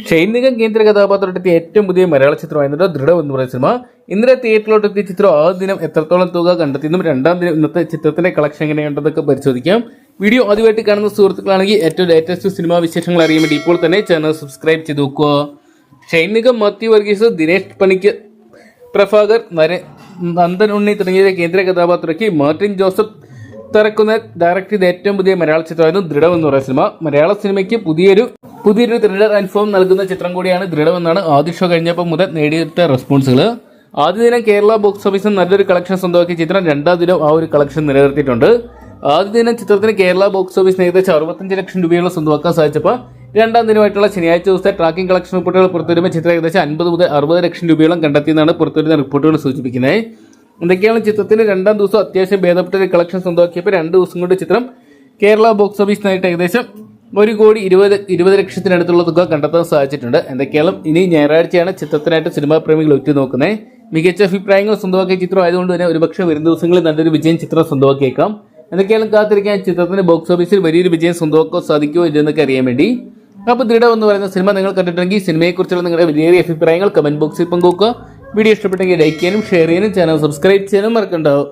Shane Nigam കേന്ദ്ര കഥാപാത്രത്തെത്തിയ ഏറ്റവും പുതിയ മലയാള ചിത്രമായിരുന്നു ദൃഢം എന്ന് പറയുന്ന സിനിമ. ഇന്നലെ തിയേറ്ററിലോട്ട് എത്തിയ ചിത്രം ആദ്യ ദിനം എത്രത്തോളം തുക കണ്ടെത്തിയെന്നും രണ്ടാം ദിനം ഇന്നത്തെ ചിത്രത്തിന്റെ കളക്ഷൻ എങ്ങനെയുണ്ടെന്നൊക്കെ പരിശോധിക്കാം. വീഡിയോ ആദ്യമായിട്ട് കാണുന്ന സുഹൃത്തുക്കളാണെങ്കിൽ ഏറ്റവും ലേറ്റസ്റ്റ് സിനിമാ വിശേഷങ്ങൾ അറിയാൻ വേണ്ടി ഇപ്പോൾ തന്നെ ചാനൽ സബ്സ്ക്രൈബ് ചെയ്ത് നോക്കുക. ഷെയ്ൻ നിഗം, മാത്യു വർഗീസ്, ദിനേശ് പണിക്കർ, പ്രഭാകർ, നന്ദൻ ഉണ്ണി തുടങ്ങിയ കേന്ദ്ര കഥാപാത്രയ്ക്ക് മാർട്ടിൻ ജോസഫ് തറക്കുന്ന ഡയറക്ട് ചെയ്ത ഏറ്റവും പുതിയ മലയാള ചിത്രമായിരുന്നു ദൃഢം എന്ന് പറയുന്ന സിനിമ. മലയാള സിനിമയ്ക്ക് പുതിയൊരു ത്രില്ലർ അനുഭവം നൽകുന്ന ചിത്രം കൂടിയാണ് ദൃഢം എന്നാണ് ആദ്യ ഷോ കഴിഞ്ഞപ്പോൾ മുതൽ നേടിയെടുത്ത റെസ്പോൺസുകൾ. ആദ്യ ദിനം കേരള ബോക്സ് ഓഫീസിൽ നല്ലൊരു കളക്ഷൻ സ്വന്തമാക്കിയ ചിത്രം രണ്ടാം ദിനം ആ ഒരു കളക്ഷൻ നിലനിർത്തിയിട്ടുണ്ട്. ആദ്യ ദിനം ചിത്രത്തിന് കേരള ബോക്സ് ഓഫീസിന് ഏകദേശം 65 ലക്ഷം രൂപയോളം സ്വന്തമാക്കാൻ സാധിച്ചപ്പോൾ രണ്ടാം ദിനമായിട്ടുള്ള ശനിയാഴ്ച ദിവസത്തെ ട്രാക്കിംഗ് കളക്ഷൻ റിപ്പോർട്ടുകൾ പുറത്തുവരുമ്പോൾ ചിത്രം ഏകദേശം 50 മുതൽ 60 ലക്ഷം രൂപയോളം കണ്ടെത്തിയെന്നാണ് പുറത്തുവരുന്ന റിപ്പോർട്ടുകൾ സൂചിപ്പിക്കുന്നത്. എന്തൊക്കെയാണ് ചിത്രത്തിന് രണ്ടാം ദിവസം അത്യാവശ്യം ഭേദപ്പെട്ട ഒരു കളക്ഷൻ സ്വന്തമാക്കിയപ്പോൾ 2 ദിവസം കൊണ്ട് ചിത്രം കേരള ബോക്സ് ഓഫീസിനായിട്ട് ഏകദേശം 1,20 ലക്ഷത്തിനടുത്തുള്ള തുക കണ്ടെത്താൻ സാധിച്ചിട്ടുണ്ട്. എന്തൊക്കെയാണ് ഇനി ഞായറാഴ്ചയാണ് ചിത്രത്തിനായിട്ട് സിനിമാ പ്രേമികൾ ഉറ്റുനോക്കുന്നത്. മികച്ച അഭിപ്രായങ്ങൾ സ്വന്തമാക്കിയ ചിത്രം ആയതുകൊണ്ട് തന്നെ ഒരുപക്ഷെ വരും ദിവസങ്ങളിൽ നല്ലൊരു വിജയം ചിത്രം സ്വന്തമാക്കിയേക്കാം. എന്തൊക്കെയാണ് കാത്തിരിക്കാൻ ചിത്രത്തിന് ബോക്സ് ഓഫീസിൽ വലിയൊരു വിജയം സ്വന്തമാക്കാൻ സാധിക്കുമോ ഇല്ലെന്നൊക്കെ അറിയാൻ വേണ്ടി. അപ്പോൾ ദൃഢം എന്ന് പറയുന്ന സിനിമ നിങ്ങൾ കണ്ടിട്ടുണ്ടെങ്കിൽ സിനിമയെക്കുറിച്ചുള്ള നിങ്ങളുടെ വലിയ അഭിപ്രായങ്ങൾ കമന്റ് ബോക്സിൽ പങ്കുവെക്കുക. വീഡിയോ ഇഷ്ടപ്പെട്ടെങ്കിൽ ലൈക്ക് ചെയ്യാനും ഷെയർ ചെയ്യാനും ചാനൽ സബ്സ്ക്രൈബ് ചെയ്യാനും മറക്കണ്ടാവും.